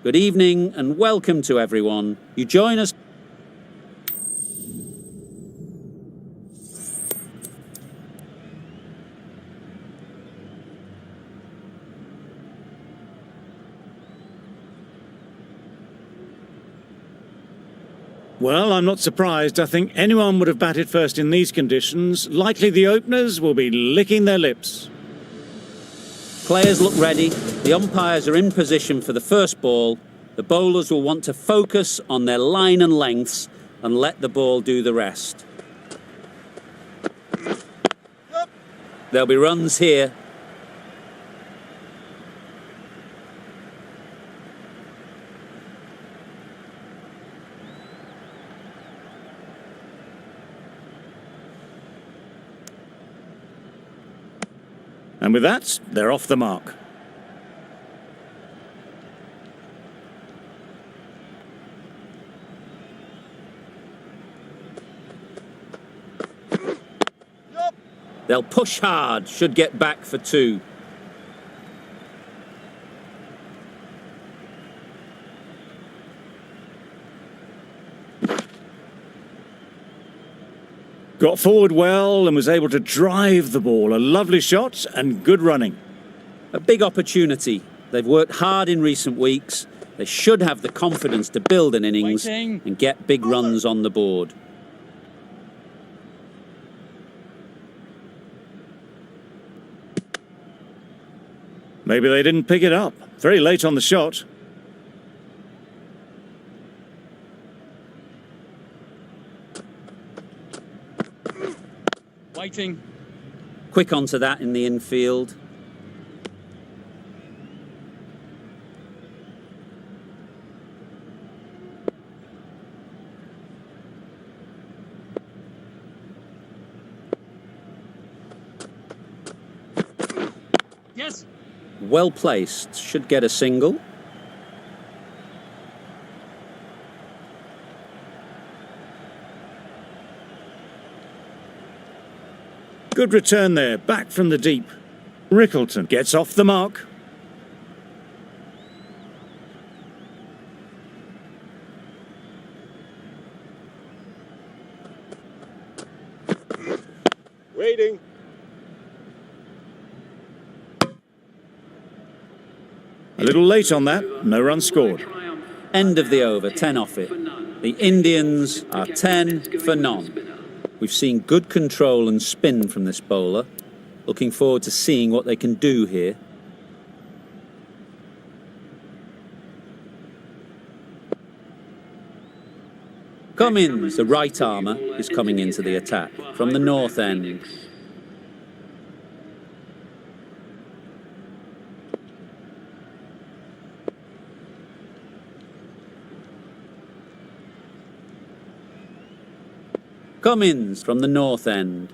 Good evening and welcome to everyone. You join us. Well, I'm not surprised. I think anyone would have batted first in these conditions. Likely the openers will be licking their lips. Players look ready. The umpires are in position for the first ball. The bowlers will want to focus on their line and lengths and let the ball do the rest. There'll be runs here. And with that, they're off the mark. They'll push hard, should get back for 2. Got forward well and was able to drive the ball. A lovely shot and good running. A big opportunity. They've worked hard in recent weeks. They should have the confidence to build an innings and get big runs on the board. Maybe they didn't pick it up. Very late on the shot. Waiting. Quick onto that in the infield. Yes. Well placed, should get a single. Good return there, back from the deep. Rickleton gets off the mark. Waiting. A little late on that, no run scored. End of the over, 10 off it. The Indians are 10 for none. We've seen good control and spin from this bowler. Looking forward to seeing what they can do here. Cummins, the right armour, is coming into the attack from the north end. Cummins from the north end.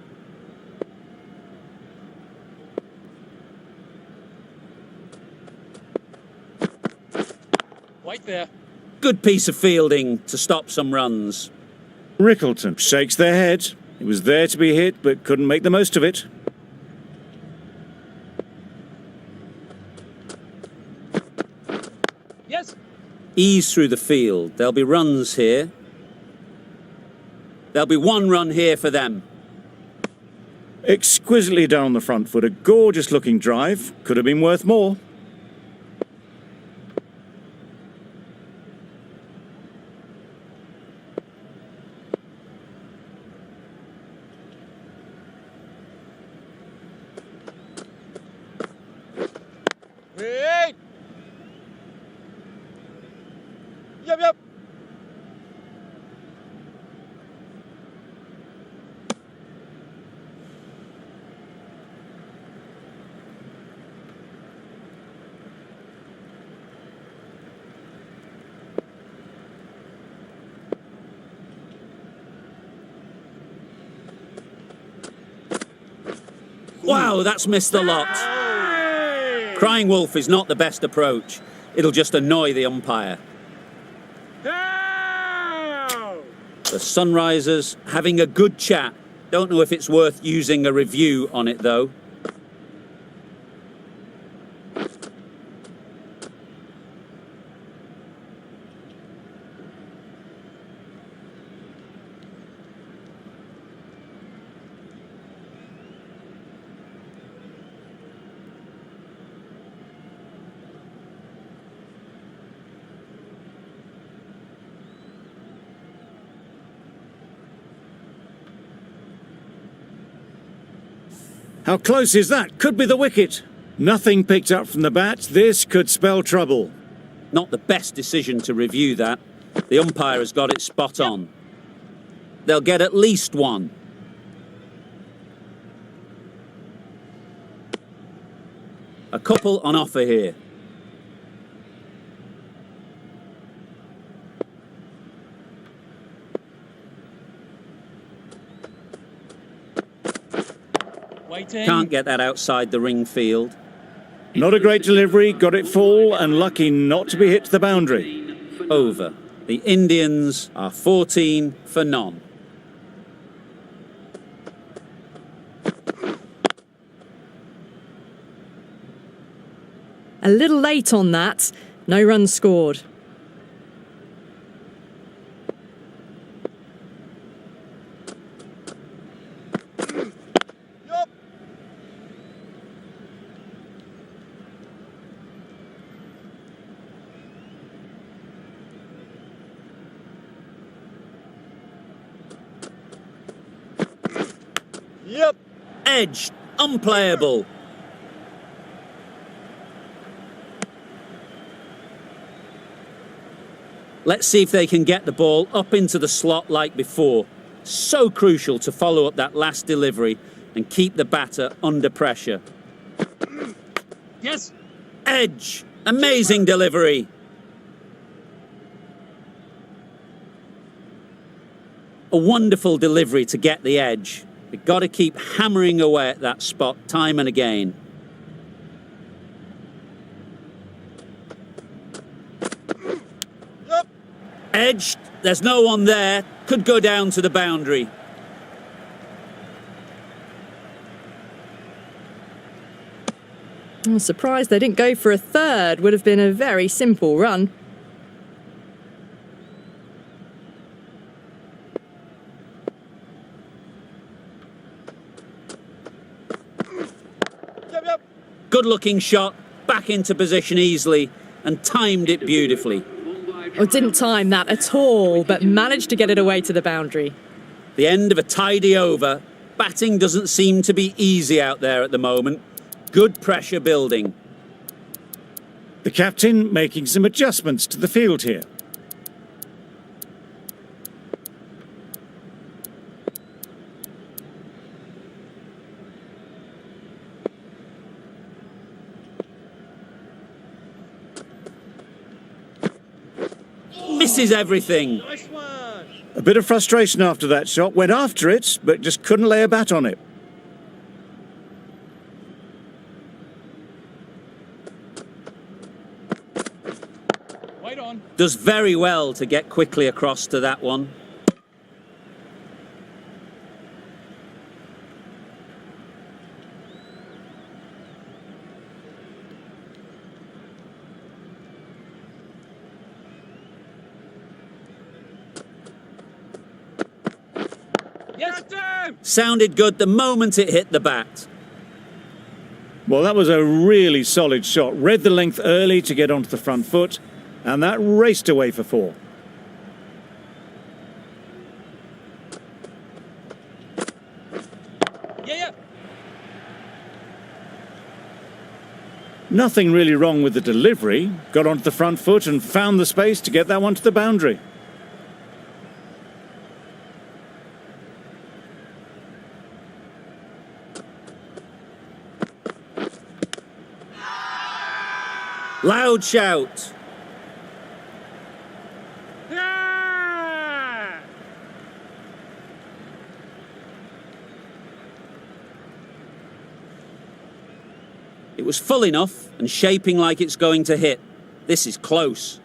Wait there. Good piece of fielding to stop some runs. Rickleton shakes their head. It was there to be hit, but couldn't make the most of it. Yes. Ease through the field. There'll be runs here. There'll be 1 run here for them. Exquisitely down the front foot. A gorgeous looking drive. Could have been worth more. Wait. Yep. Wow, that's missed a lot. Crying wolf is not the best approach. It'll just annoy the umpire. The Sunrisers having a good chat. Don't know if it's worth using a review on it though. How close is that? Could be the wicket. Nothing picked up from the bat. This could spell trouble. Not the best decision to review that. The umpire has got it spot on. They'll get at least one. A couple on offer here. Waiting. Can't get that outside the ring field. Not a great delivery, got it full and lucky not to be hit to the boundary. Over. The Indians are 14 for none. A little late on that. No runs scored. Yup. Yep. Edge. Unplayable. Let's see if they can get the ball up into the slot like before. So crucial to follow up that last delivery and keep the batter under pressure. Yes. Edge. Amazing delivery. A wonderful delivery to get the edge. They've got to keep hammering away at that spot time and again. Yep. Edged. There's no one there. Could go down to the boundary. I'm surprised they didn't go for a third. Would have been a very simple run. Yep, yep. Good looking shot. Back into position easily and timed it beautifully. Or didn't time that at all, but managed to get it away to the boundary. The end of a tidy over. Batting doesn't seem to be easy out there at the moment. Good pressure building. The captain making some adjustments to the field here. Misses everything. Nice one. A bit of frustration after that shot. Went after it, but just couldn't lay a bat on it. Wait on. Does very well to get quickly across to that one. Yes. Sounded good the moment it hit the bat. Well, that was a really solid shot. Read the length early to get onto the front foot, and that raced away for four. Yeah. Nothing really wrong with the delivery. Got onto the front foot and found the space to get that one to the boundary. Loud shout. Yeah. It was full enough and shaping like it's going to hit. This is close.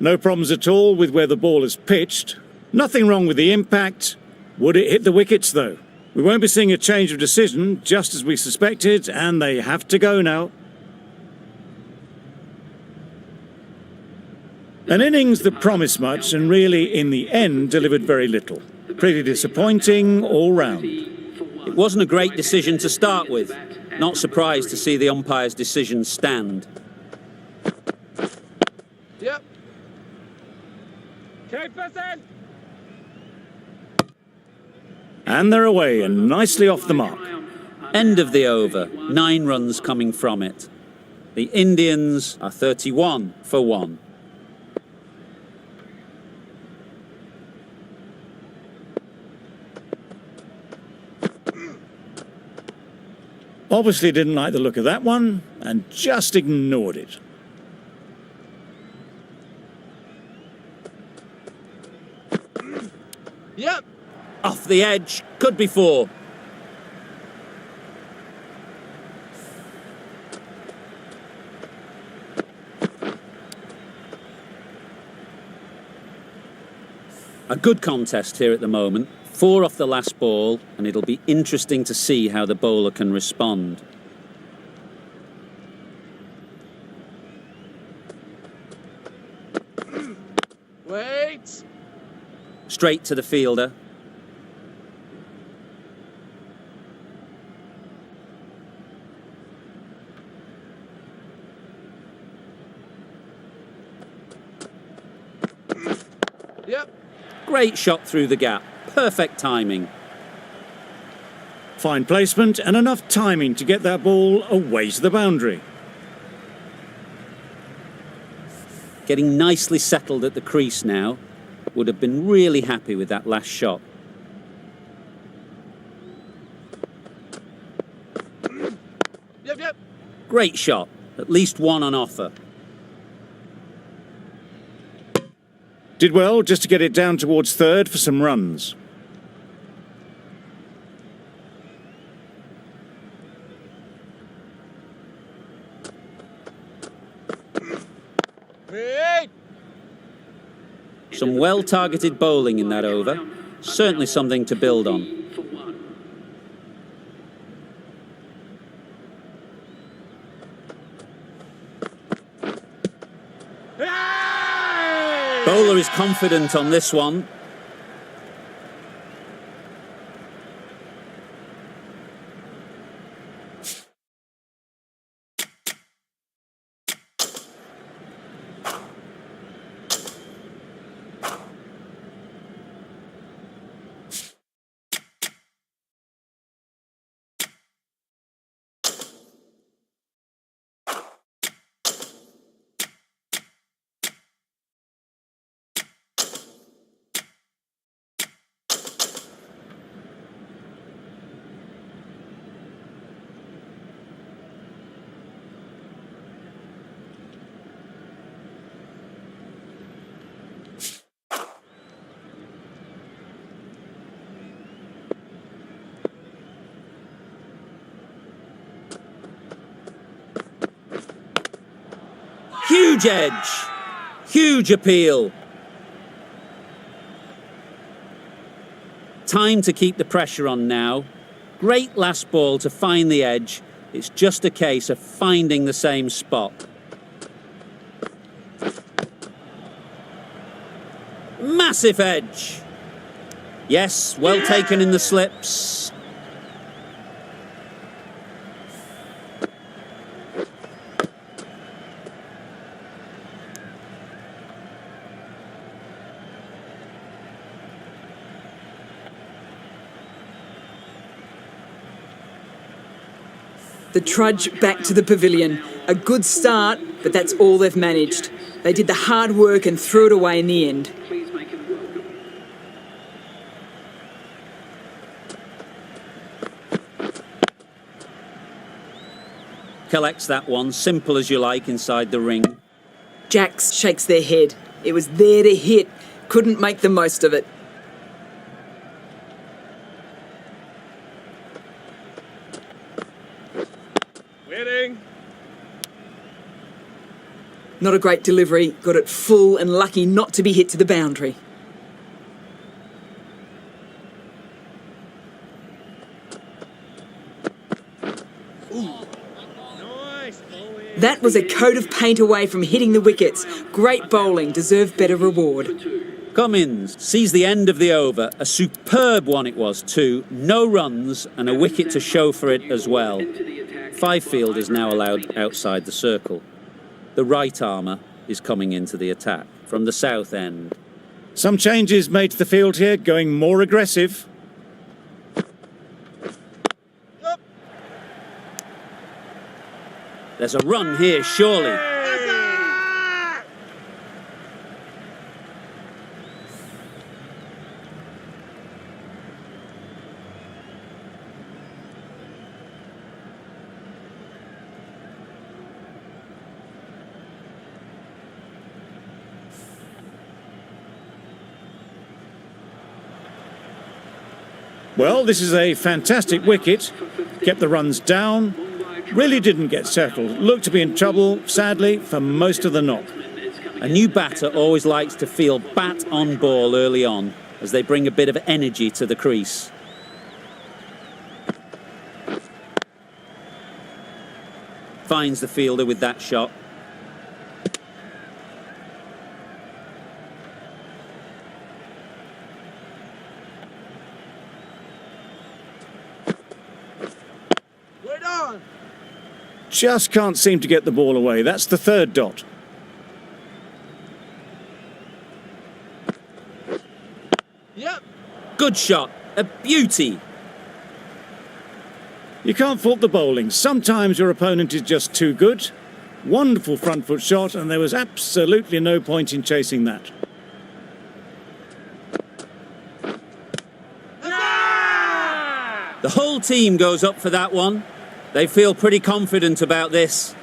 No problems at all with where the ball is pitched. Nothing wrong with the impact. Would it hit the wickets, though? We won't be seeing a change of decision, just as we suspected, and they have to go now. An innings that promised much and really, in the end, delivered very little. Pretty disappointing all round. It wasn't a great decision to start with. Not surprised to see the umpire's decision stand. Yep. Keep person. And they're away and nicely off the mark. End of the over, 9 runs coming from it. The Indians are 31 for 1. Obviously didn't like the look of that one and just ignored it. Yep. Off the edge, could be 4. A good contest here at the moment. 4 off the last ball, and it'll be interesting to see how the bowler can respond. Wait. Straight to the fielder. Yep. Great shot through the gap. Perfect timing. Fine placement and enough timing to get that ball away to the boundary. Getting nicely settled at the crease now. Would have been really happy with that last shot. Yep. Great shot. At least 1 on offer. Did well just to get it down towards third for some runs. Wait. Some well-targeted bowling in that over. Certainly something to build on. Bowler is confident on this one. Huge edge. Huge appeal. Time to keep the pressure on now. Great last ball to find the edge. It's just a case of finding the same spot. Massive edge. Yes, well taken in the slips. The trudge back to the pavilion. A good start, but that's all they've managed. They did the hard work and threw it away in the end. Collects that one, simple as you like, inside the ring. Jax shakes their head. It was there to hit. Couldn't make the most of it. Not a great delivery, got it full and lucky not to be hit to the boundary. That was a coat of paint away from hitting the wickets. Great bowling, deserved better reward. Cummins sees the end of the over. A superb one it was too. No runs and a wicket to show for it as well. 5 fielders now allowed outside the circle. The right armour is coming into the attack from the south end. Some changes made to the field here, going more aggressive. There's a run here, surely. Well, this is a fantastic wicket. Kept the runs down. Really didn't get settled. Looked to be in trouble, sadly, for most of the knock. A new batter always likes to feel bat on ball early on as they bring a bit of energy to the crease. Finds the fielder with that shot. Just can't seem to get the ball away. That's the 3rd dot. Yep. Good shot. A beauty. You can't fault the bowling. Sometimes your opponent is just too good. Wonderful front foot shot, and there was absolutely no point in chasing that. The whole team goes up for that one. They feel pretty confident about this.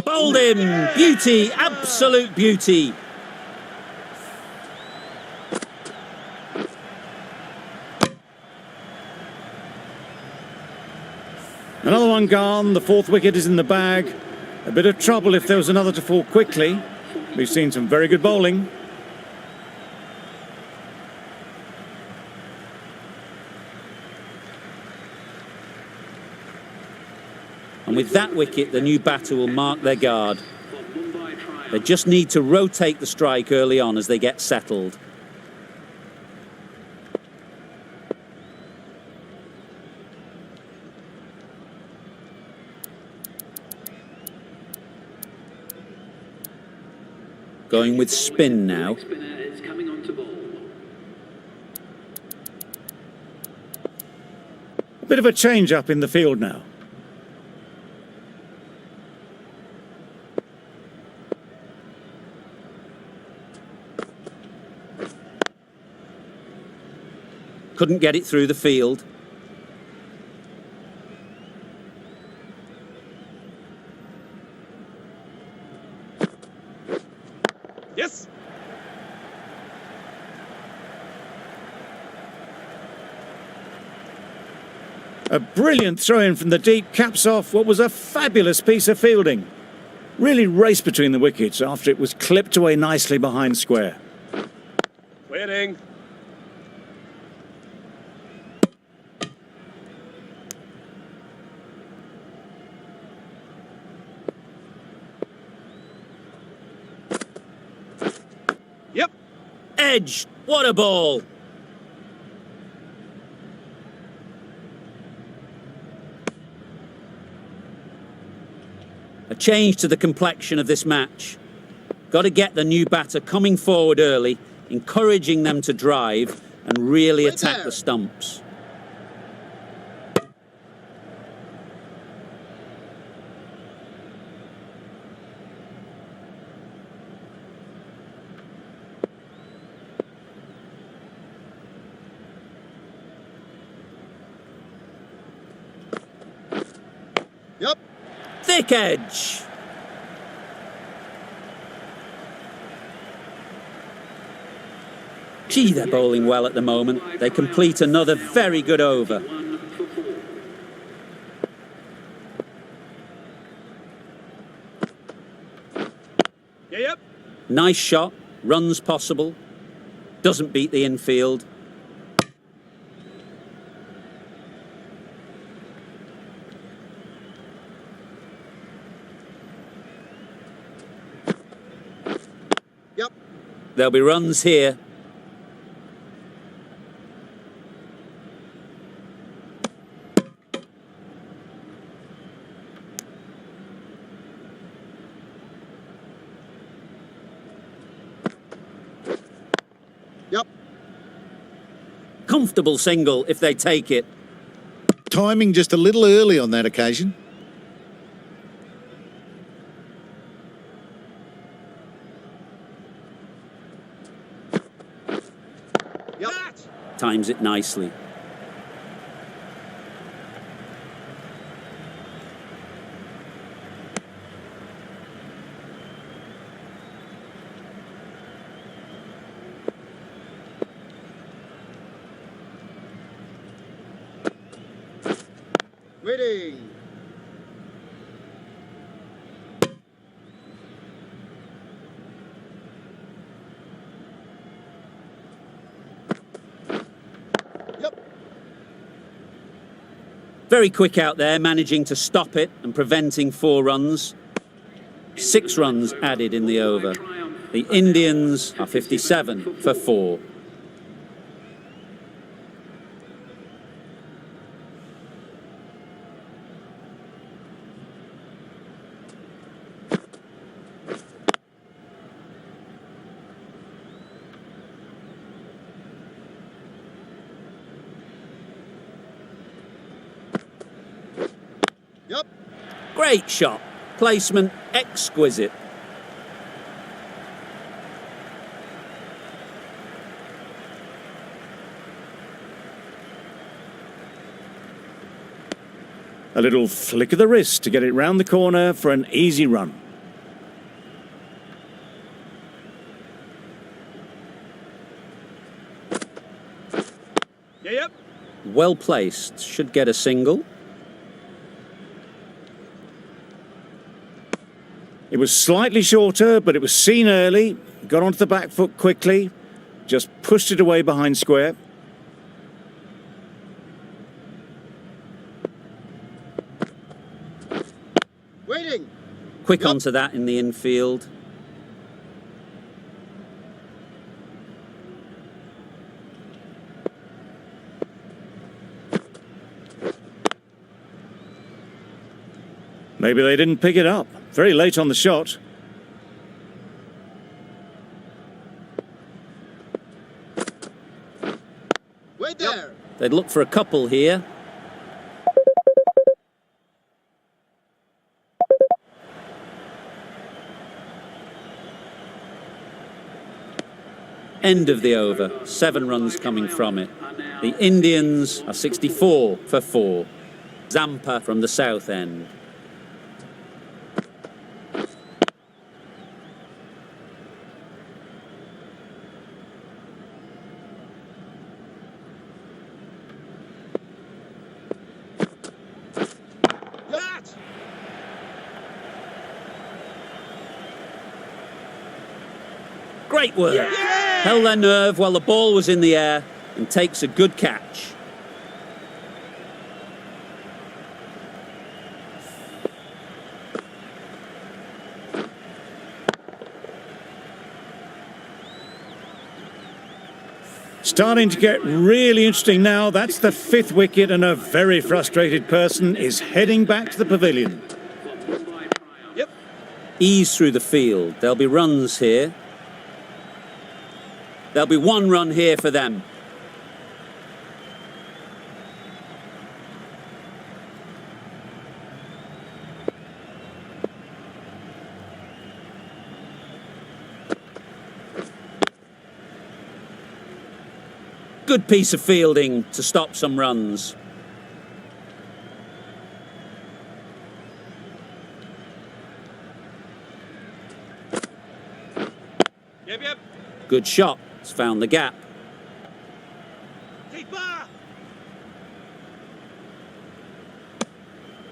Bowled him! Beauty! Absolute beauty! Another one gone. The 4th wicket is in the bag. A bit of trouble if there was another to fall quickly. We've seen some very good bowling. And with that wicket, the new batter will mark their guard. They just need to rotate the strike early on as they get settled. Going with spin now. A bit of a change up in the field now. Couldn't get it through the field. Yes. A brilliant throw-in from the deep caps off what was a fabulous piece of fielding. Really raced between the wickets after it was clipped away nicely behind square. Waiting. Yep. Edge! What a ball! A change to the complexion of this match. Got to get the new batter coming forward early, encouraging them to drive and really attack the stumps. Yep. Thick edge. Gee, they're bowling well at the moment. They complete another very good over. Yep. Nice shot, runs possible, doesn't beat the infield. Yep. There'll be runs here. Yep. Comfortable single if they take it. Timing just a little early on that occasion. Yep. Times it nicely. Waiting. Yep. Very quick out there, managing to stop it and preventing 4 runs. 6 runs added in the over. The Indians are 57 for 4. Yep. Great shot. Placement exquisite. A little flick of the wrist to get it round the corner for an easy run. Yep. Well placed. Should get a single. It was slightly shorter, but it was seen early. Got onto the back foot quickly. Just pushed it away behind square. Waiting. Quick Yep. onto that in the infield. Maybe they didn't pick it up. Very late on the shot. Wait there. They'd look for a couple here. End of the over. 7 runs coming from it. The Indians are 64 for 4. Zampa from the south end. That. Great work. Held their nerve while the ball was in the air and takes a good catch. Starting to get really interesting now. That's the 5th wicket, and a very frustrated person is heading back to the pavilion. Yep. Ease through the field. There'll be runs here. There'll be 1 run here for them. Good piece of fielding to stop some runs. Yep. Good shot. It's found the gap. Keeper!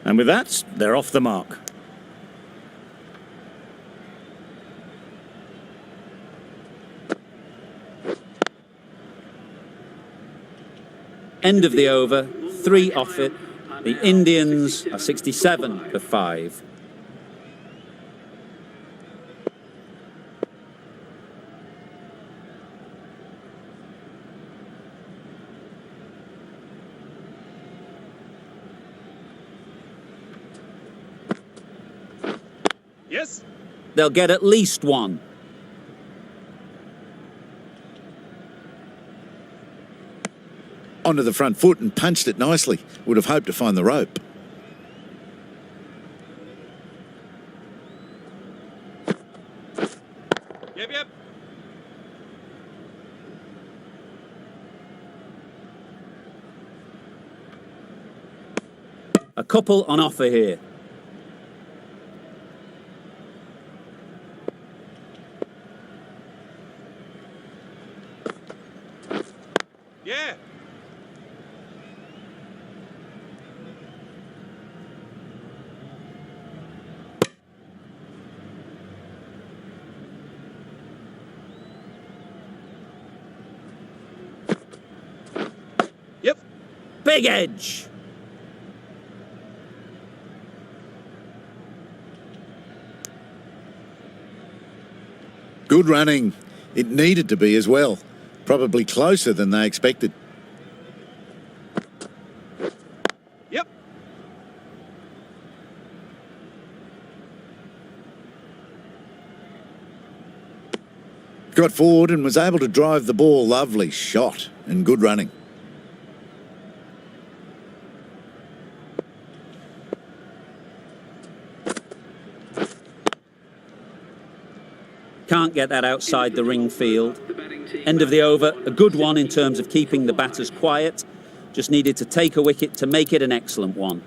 And with that, they're off the mark. End of the over, 3 off it. The Indians are 67 for 5. Yes? They'll get at least 1. Onto the front foot and punched it nicely. Would have hoped to find the rope. Yep. A couple on offer here. Yeah. Yep. Big edge. Good running. It needed to be as well. Probably closer than they expected. Yep. Got forward and was able to drive the ball. Lovely shot and good running. Can't get that outside the ring field. End of the over, a good one in terms of keeping the batters quiet. Just needed to take a wicket to make it an excellent one.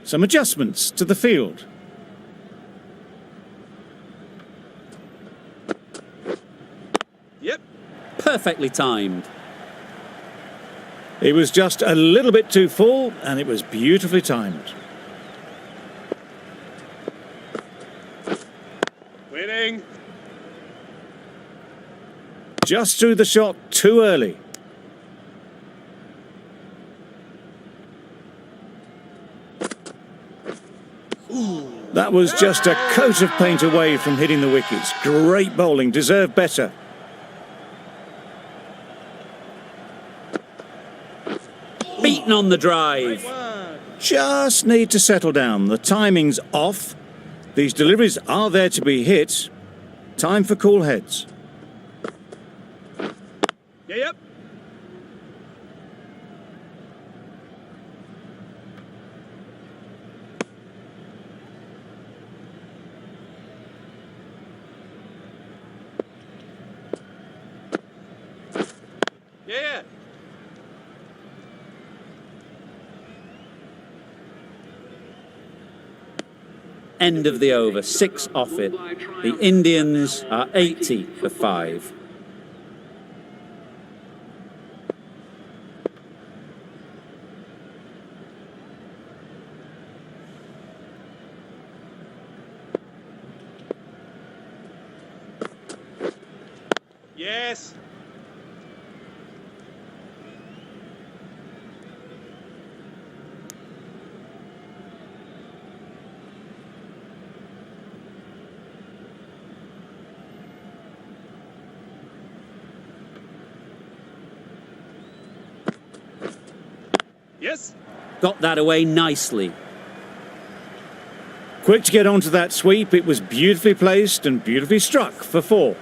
Some adjustments to the field. Yep. Perfectly timed. It was just a little bit too full, and it was beautifully timed. Winning. Just threw the shot too early. That was just a coat of paint away from hitting the wickets. Great bowling, deserved better. Beaten on the drive. Just need to settle down. The timing's off. These deliveries are there to be hit. Time for cool heads. Yep. Yeah. End of the over, 6 off it. The Indians are 80 for 5. Yes. Yes. Got that away nicely. Quick to get onto that sweep. It was beautifully placed and beautifully struck for 4.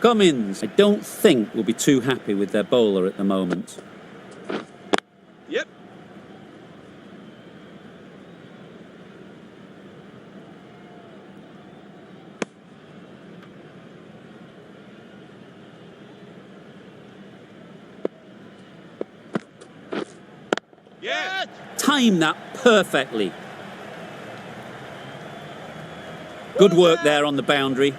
Cummins, I don't think will be too happy with their bowler at the moment. Yep. Yeah. Time that perfectly. Good work there on the boundary.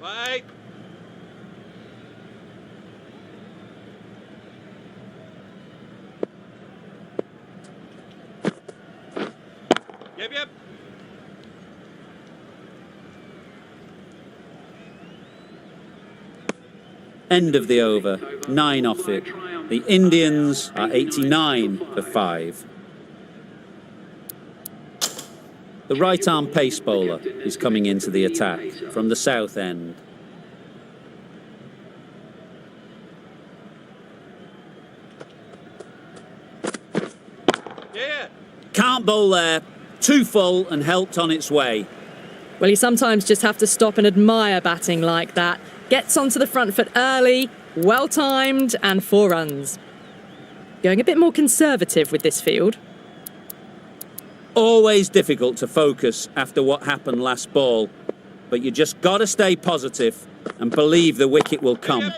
Wait. Yep, yep. End of the over, 9 off it. The Indians are 89 for 5. The right-arm pace bowler is coming into the attack from the south end. Yeah. Can't bowl there. Too full and helped on its way. Well, you sometimes just have to stop and admire batting like that. Gets onto the front foot early, well-timed, and 4 runs. Going a bit more conservative with this field. Always difficult to focus after what happened last ball, but you just got to stay positive and believe the wicket will come.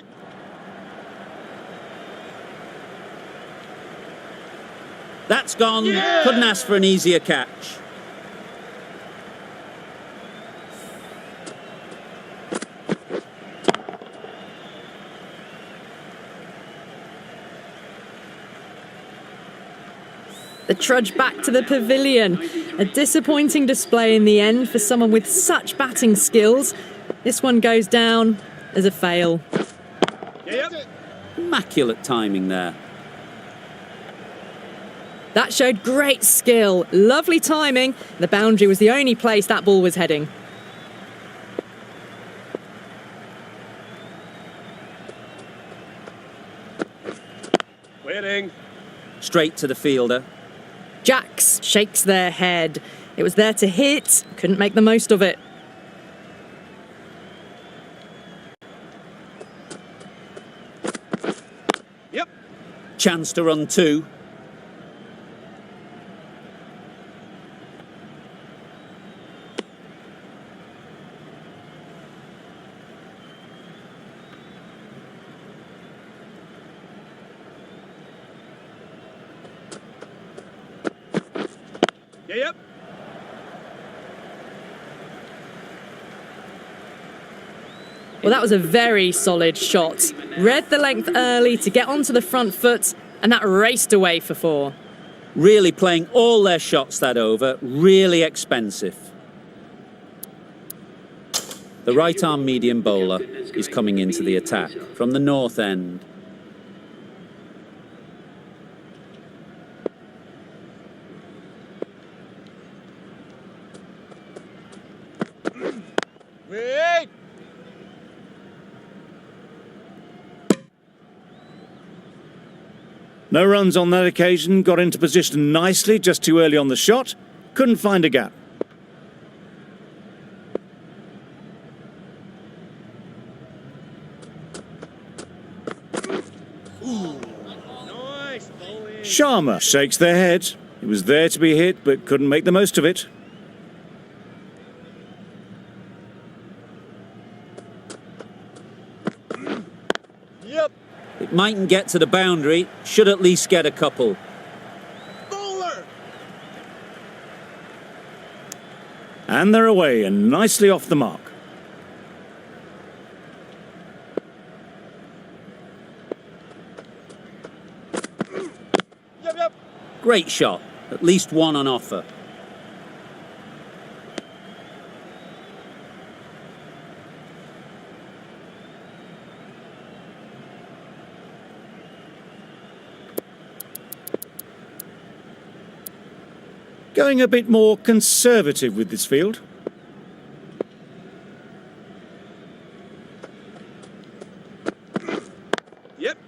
That's gone. Yeah! Couldn't ask for an easier catch. The trudge back to the pavilion. A disappointing display in the end for someone with such batting skills. This one goes down as a fail. Yep. Immaculate timing there. That showed great skill. Lovely timing. The boundary was the only place that ball was heading. Waiting. Straight to the fielder. Jacks shakes their head. It was there to hit, couldn't make the most of it. Yep. Chance to run 2. Yeah, yep. Well, that was a very solid shot. Read the length early to get onto the front foot, and that raced away for 4. Really playing all their shots that over. Really expensive. The right-arm medium bowler is coming into the attack from the north end. Wait. No runs on that occasion, got into position nicely, just too early on the shot. Couldn't find a gap. Nice bowling. Sharma shakes their head. It was there to be hit, but couldn't make the most of it. Yep. It mightn't get to the boundary. Should at least get a couple. Bowler. And they're away and nicely off the mark. Yep, yep. Great shot. At least 1 on offer. Going a bit more conservative with this field. Yep.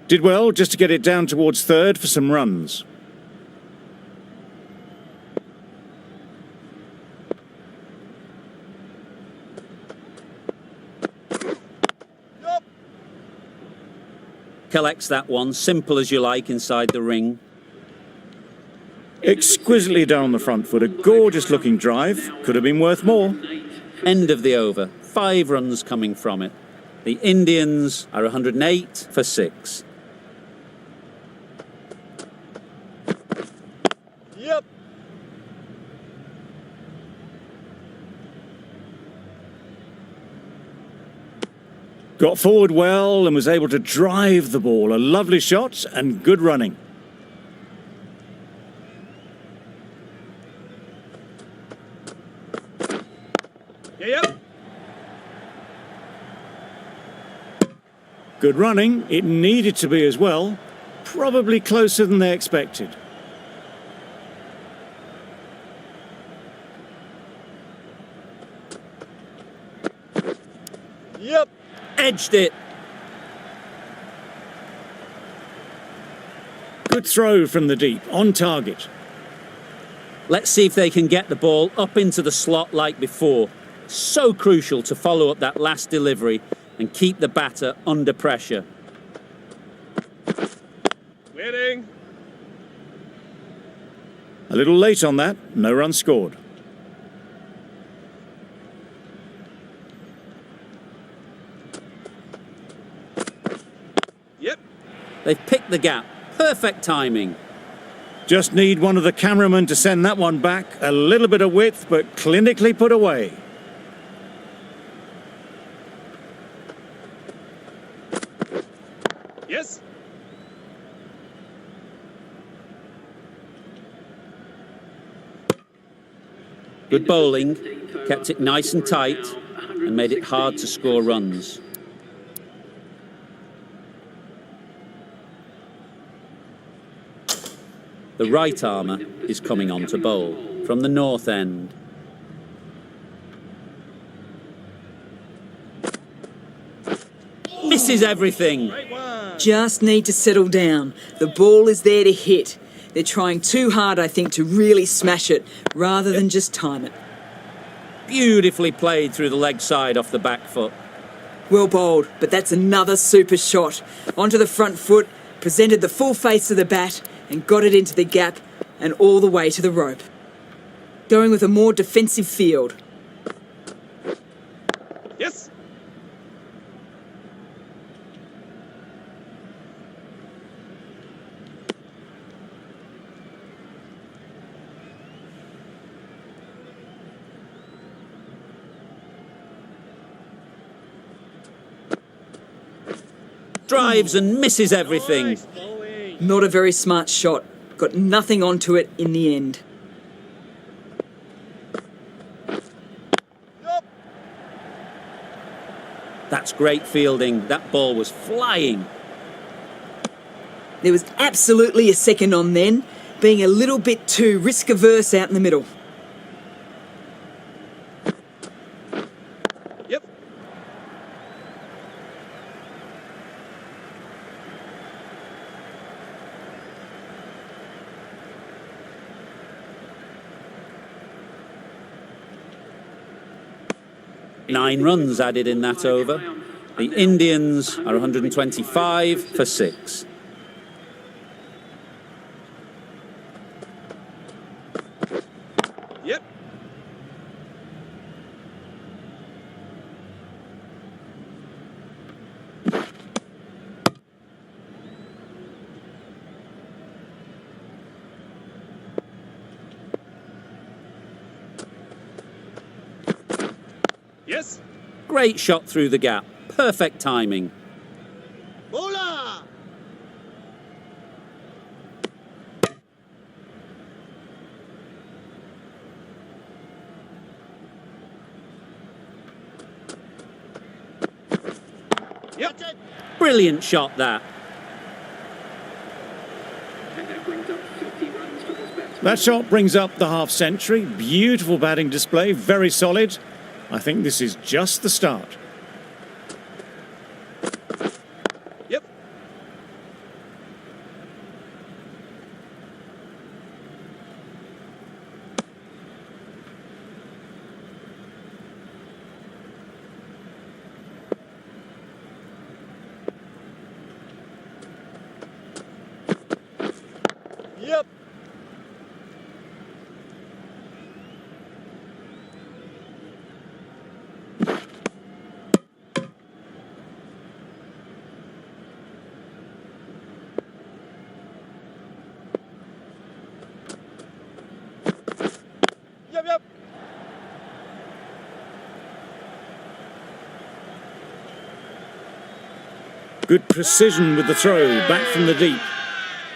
Did well just to get it down towards third for some runs. Yep. Collects that one, simple as you like, inside the ring. Exquisitely down on the front foot, a gorgeous looking drive. Could have been worth more. End of the over. 5 runs coming from it. The Indians are 108 for 6. Yep. Got forward well and was able to drive the ball. A lovely shot and good running. Yep. Good running. It needed to be as well. Probably closer than they expected. Yep. Edged it. Good throw from the deep, on target. Let's see if they can get the ball up into the slot like before. So crucial to follow up that last delivery and keep the batter under pressure. Waiting. A little late on that, no run scored. Yep. They've picked the gap. Perfect timing. Just need one of the cameramen to send that one back. A little bit of width, but clinically put away. Yes. Good bowling, kept it nice and tight and made it hard to score runs. The right armour is coming on to bowl from the north end. Misses everything. Right one. Just need to settle down. The ball is there to hit. They're trying too hard, I think, to really smash it, rather than just time it. Beautifully played through the leg side off the back foot. Well bowled, but that's another super shot. Onto the front foot, presented the full face of the bat, and got it into the gap and all the way to the rope. Going with a more defensive field. Yes. Drives and misses everything. Nice bowling. Not a very smart shot. Got nothing onto it in the end. Yup. That's great fielding. That ball was flying. There was absolutely a second on then, being a little bit too risk-averse out in the middle. Yep. Nine runs added in that over. The Indians are 125 for 6. Yep. Yes. Great shot through the gap. Perfect timing. Bowler. Yep. Brilliant shot that. That shot brings up the half century. Beautiful batting display, very solid. I think this is just the start. Yep. Yep. Good precision with the throw, back from the deep.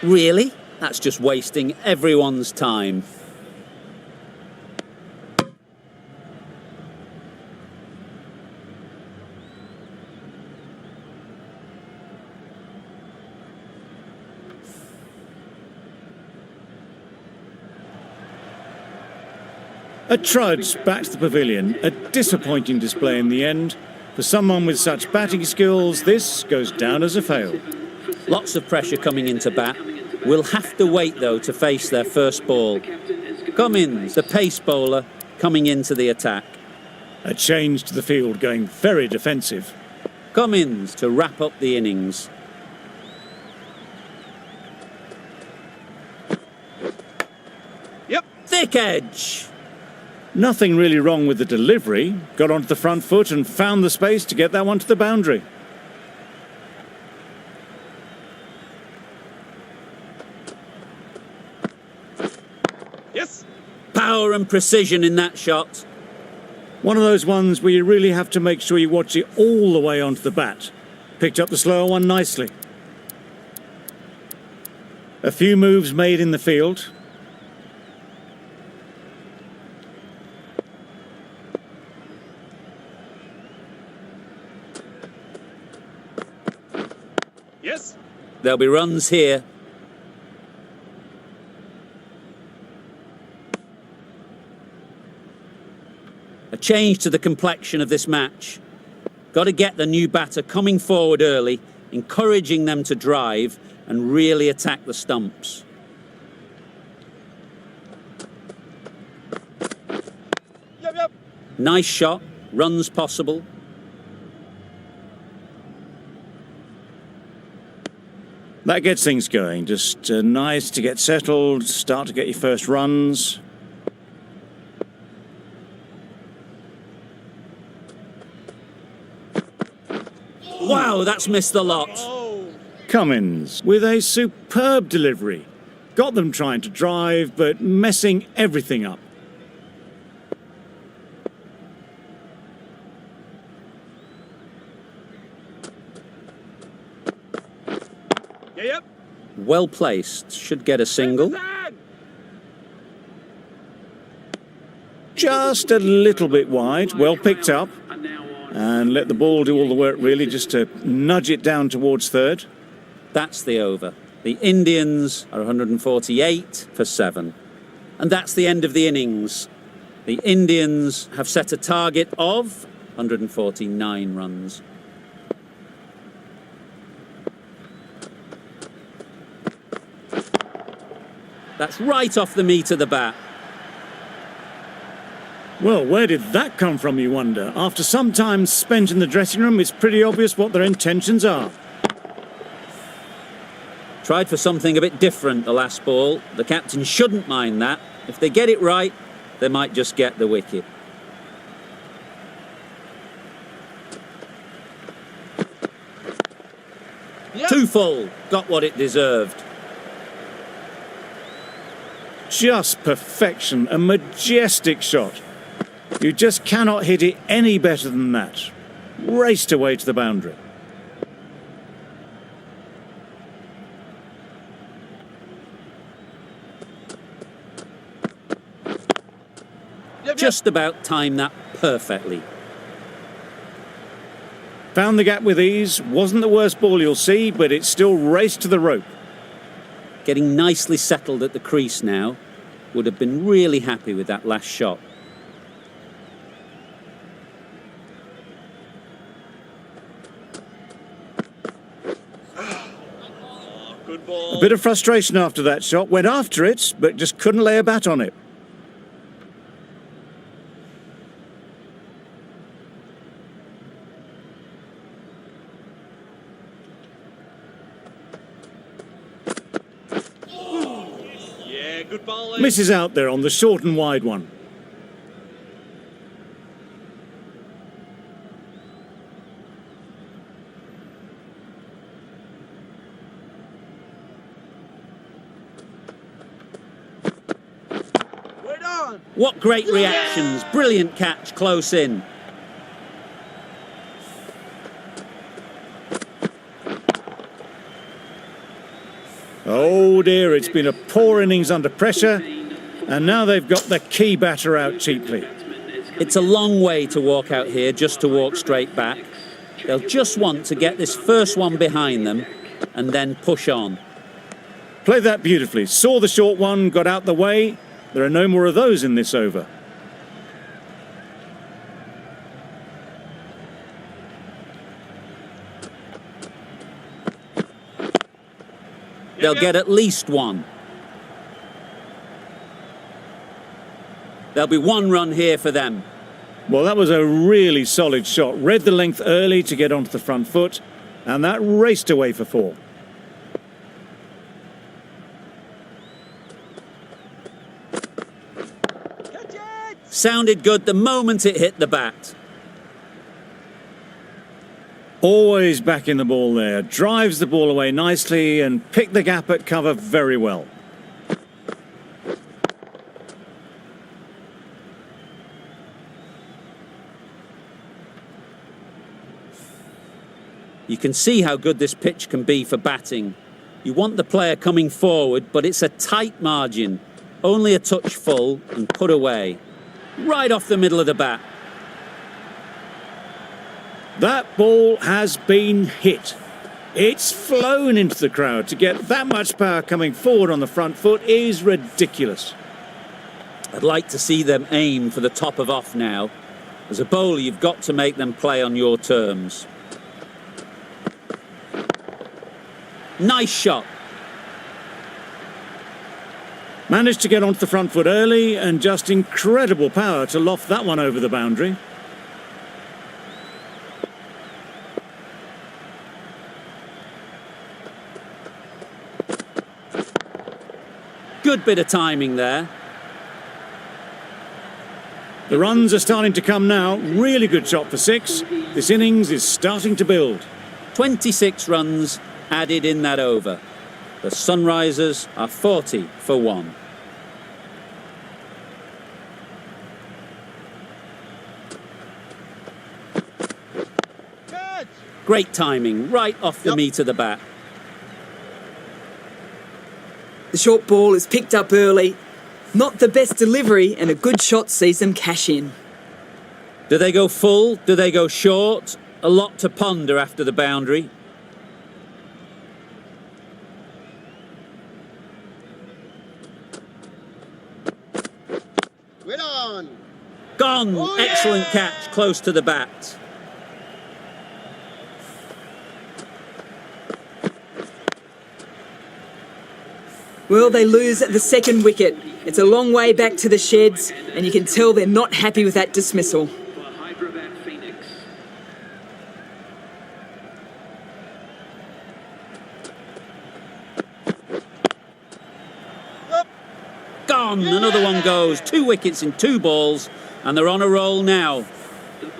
Really? That's just wasting everyone's time. A trudge back to the pavilion. A disappointing display in the end. For someone with such batting skills, this goes down as a fail. Lots of pressure coming into bat. We'll have to wait, though, to face their first ball. Cummins, the pace bowler, coming into the attack. A change to the field, going very defensive. Cummins to wrap up the innings. Yep. Thick edge. Nothing really wrong with the delivery. Got onto the front foot and found the space to get that one to the boundary. Yes. Power and precision in that shot. One of those ones where you really have to make sure you watch it all the way onto the bat. Picked up the slower one nicely. A few moves made in the field. Yes. There'll be runs here. A change to the complexion of this match. Got to get the new batter coming forward early, encouraging them to drive and really attack the stumps. Yep. Nice shot, runs possible. That gets things going. Just nice to get settled, start to get your first runs. Wow, that's missed the lot. Oh. Cummins with a superb delivery. Got them trying to drive, but messing everything up. Yep. Well placed, should get a single. Just a little bit wide, well picked up. And let the ball do all the work, really, just to nudge it down towards third. That's the over. The Indians are 148 for 7. And that's the end of the innings. The Indians have set a target of 149 runs. That's right off the meat of the bat. Well, where did that come from, you wonder? After some time spent in the dressing room, it's pretty obvious what their intentions are. Tried for something a bit different the last ball. The captain shouldn't mind that. If they get it right, they might just get the wicket. Yep. Too full. Got what it deserved. Just perfection, a majestic shot. You just cannot hit it any better than that. Raced away to the boundary. Yep. Just about timed that perfectly. Found the gap with ease. Wasn't the worst ball you'll see, but it still raced to the rope. Getting nicely settled at the crease now. Would have been really happy with that last shot. Good ball. A bit of frustration after that shot. Went after it, but just couldn't lay a bat on it. Yeah, good bowling. Misses out there on the short and wide one. We're done. What great reactions. Brilliant catch close in. Oh dear, it's been a poor innings under pressure, and now they've got the key batter out cheaply. It's a long way to walk out here just to walk straight back. They'll just want to get this first one behind them and then push on. Played that beautifully. Saw the short one, got out the way. There are no more of those in this over. They'll get at least one. There'll be one run here for them. Well, that was a really solid shot. Read the length early to get onto the front foot, and that raced away for 4. Sounded good the moment it hit the bat. Always back in the ball there. Drives the ball away nicely and picked the gap at cover very well. You can see how good this pitch can be for batting. You want the player coming forward, but it's a tight margin. Only a touch full and put away. Right off the middle of the bat. That ball has been hit. It's flown into the crowd. To get that much power coming forward on the front foot is ridiculous. I'd like to see them aim for the top of off now. As a bowler, you've got to make them play on your terms. Nice shot. Managed to get onto the front foot early and just incredible power to loft that one over the boundary. Good bit of timing there. The runs are starting to come now. Really good shot for 6. This innings is starting to build. 26 runs added in that over. The Sunrisers are 40 for 1. Great timing, right off the meat of the bat. The short ball is picked up early. Not the best delivery, and a good shot sees them cash in. Do they go full? Do they go short? A lot to ponder after the boundary. Gone! Oh, Excellent yeah! catch, close to the bat. Well, they lose at the second wicket. It's a long way back to the sheds, and you can tell they're not happy with that dismissal. Gone! Another one goes. 2 wickets in 2 balls, and they're on a roll now.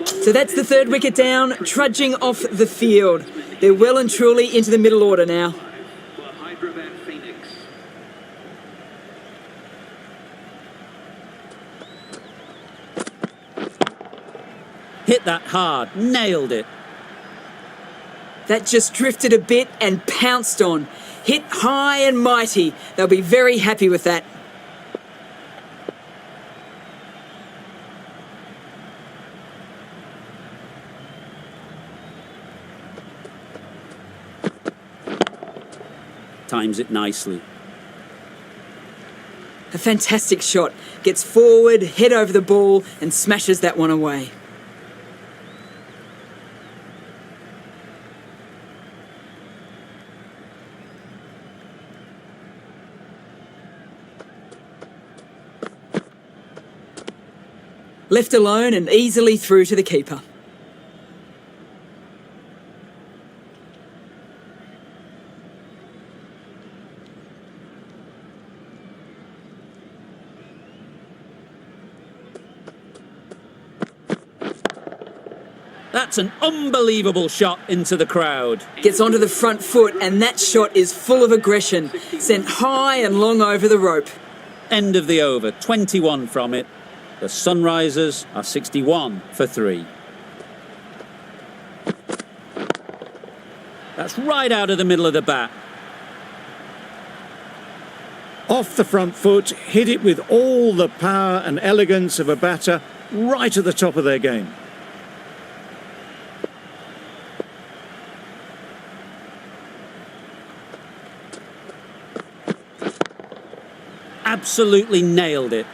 So that's the third wicket down, trudging off the field. They're well and truly into the middle order now. Hit that hard, nailed it. That just drifted a bit and pounced on. Hit high and mighty. They'll be very happy with that. Times it nicely. A fantastic shot. Gets forward, head over the ball, and smashes that one away. Left alone and easily through to the keeper. That's an unbelievable shot into the crowd. Gets onto the front foot, and that shot is full of aggression. Sent high and long over the rope. End of the over, 21 from it. The Sunrisers are 61 for 3. That's right out of the middle of the bat. Off the front foot, hit it with all the power and elegance of a batter right at the top of their game. Absolutely nailed it.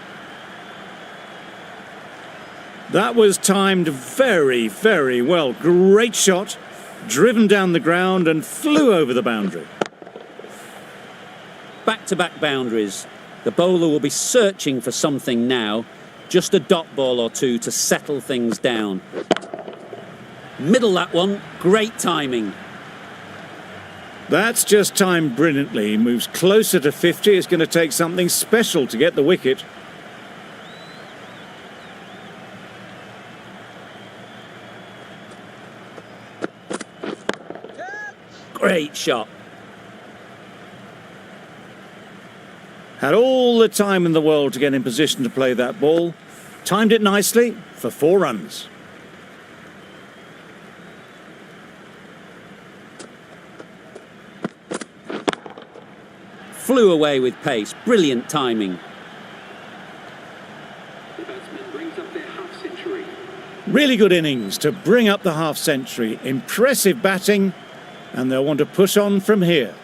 That was timed very, very well. Great shot, driven down the ground and flew over the boundary. Back-to-back boundaries. The bowler will be searching for something now. Just a dot ball or two to settle things down. Middle that one. Great timing. That's just timed brilliantly. He moves closer to 50. It's going to take something special to get the wicket. Great shot. Had all the time in the world to get in position to play that ball. Timed it nicely for 4 runs. Flew away with pace. Brilliant timing. The batsman brings up their half-century. Really good innings to bring up the half-century. Impressive batting, and they'll want to push on from here.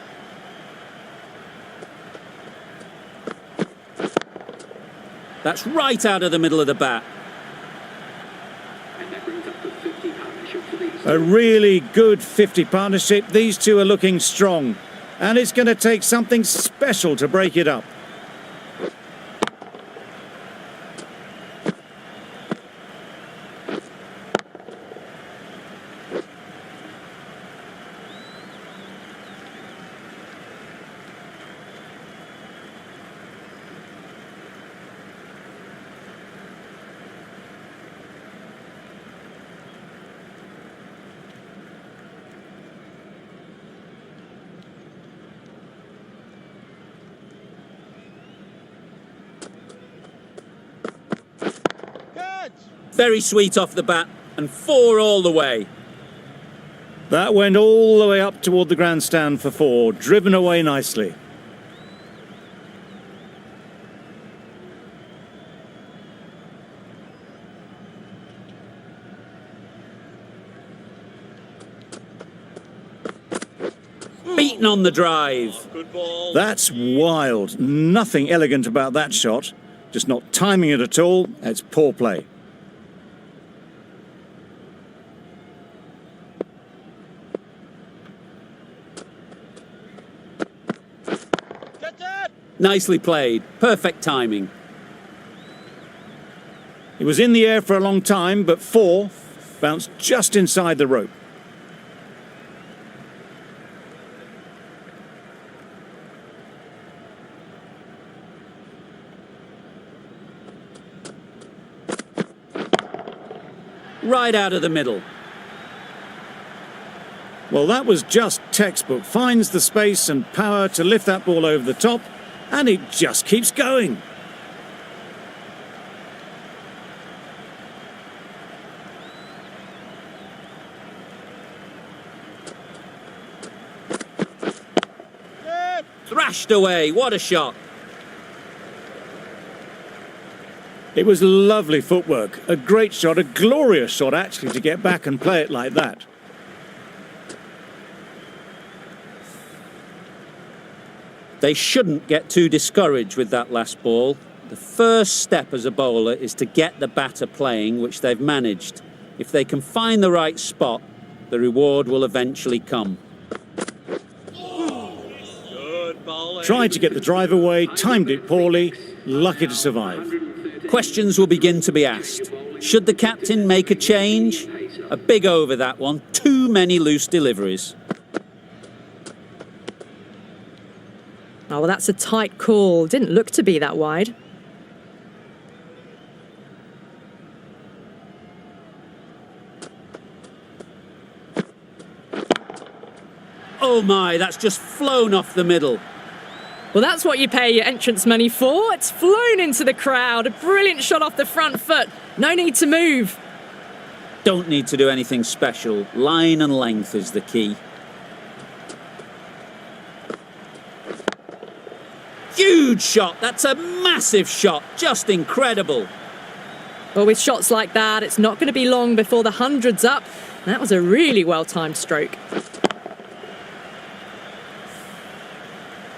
That's right out of the middle of the bat. And that brings up the 50 partnership for these. A really good 50 partnership. These two are looking strong, and it's going to take something special to break it up. Very sweet off the bat, and 4 all the way. That went all the way up toward the grandstand for 4, driven away nicely. Beaten on the drive. Good ball. That's wild. Nothing elegant about that shot. Just not timing it at all. It's poor play. Get that! Nicely played. Perfect timing. It was in the air for a long time, but 4 bounced just inside the rope. Right out of the middle. Well, that was just textbook. Finds the space and power to lift that ball over the top, and it just keeps going. Thrashed away. What a shot. It was lovely footwork. A great shot, a glorious shot actually, to get back and play it like that. They shouldn't get too discouraged with that last ball. The first step as a bowler is to get the batter playing, which they've managed. If they can find the right spot, the reward will eventually come. Good bowling. Tried to get the drive away, timed it poorly, lucky to survive. Questions will begin to be asked. Should the captain make a change? A big over that one. Too many loose deliveries. Oh, well, that's a tight call. Didn't look to be that wide. Oh my, that's just flown off the middle. Well, that's what you pay your entrance money for. It's flown into the crowd. A brilliant shot off the front foot. No need to move. Don't need to do anything special. Line and length is the key. Huge Huge shot. That's a massive shot. Just incredible. Well, with shots like that, it's not going to be long before the 100's up. That was a really well-timed stroke.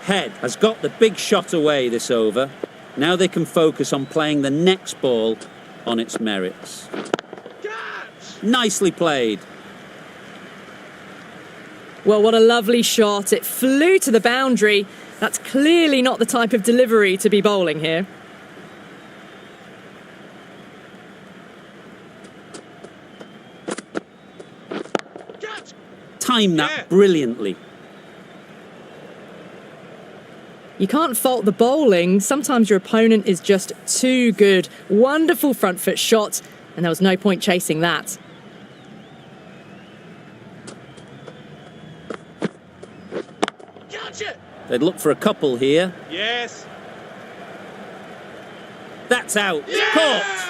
Head has got the big shot away this over. Now they can focus on playing the next ball on its merits. Nicely played. Well, what a lovely shot. It flew to the boundary. That's clearly not the type of delivery to be bowling here. Timed that brilliantly. You can't fault the bowling. Sometimes your opponent is just too good. Wonderful front foot shot, and there was no point chasing that. Gotcha! They'd look for a couple here. Yes. That's out. Yeah! Caught.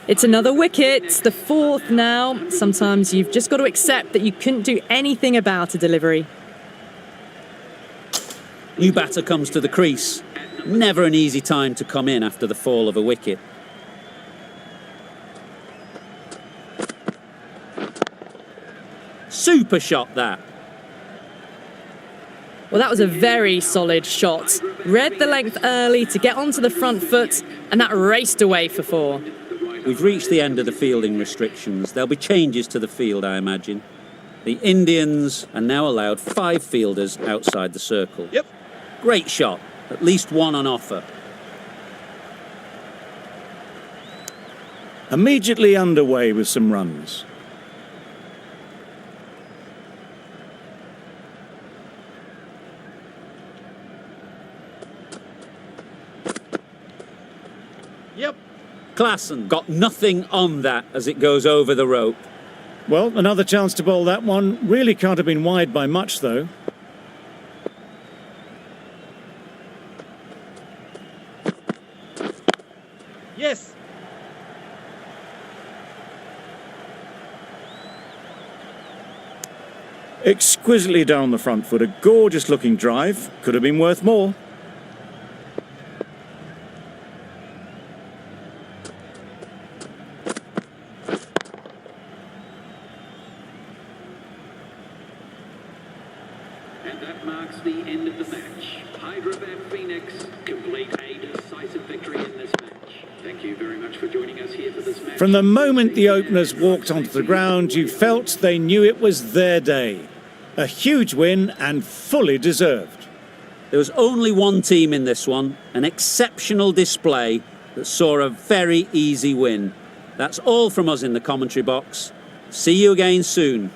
It's another wicket. It's the 4th now. Sometimes you've just got to accept that you couldn't do anything about a delivery. New batter comes to the crease. Never an easy time to come in after the fall of a wicket. Super shot that. Well, that was a very solid shot. Read the length early to get onto the front foot, and that raced away for 4. We've reached the end of the fielding restrictions. There'll be changes to the field, I imagine. The Indians are now allowed 5 fielders outside the circle. Yep. Great shot. At least one on offer. Immediately underway with some runs. Yep. Klaasen got nothing on that as it goes over the rope. Well, another chance to bowl that one. Really can't have been wide by much, though. Yes. Exquisitely down the front foot. A gorgeous looking drive. Could have been worth more. And that marks the end of the match. Hyderabad Phoenix complete a decisive victory in this match. Thank you very much for joining us here for this match. From the moment the openers walked onto the ground, you felt they knew it was their day. A huge win and fully deserved. There was only one team in this one, an exceptional display that saw a very easy win. That's all from us in the commentary box. See you again soon.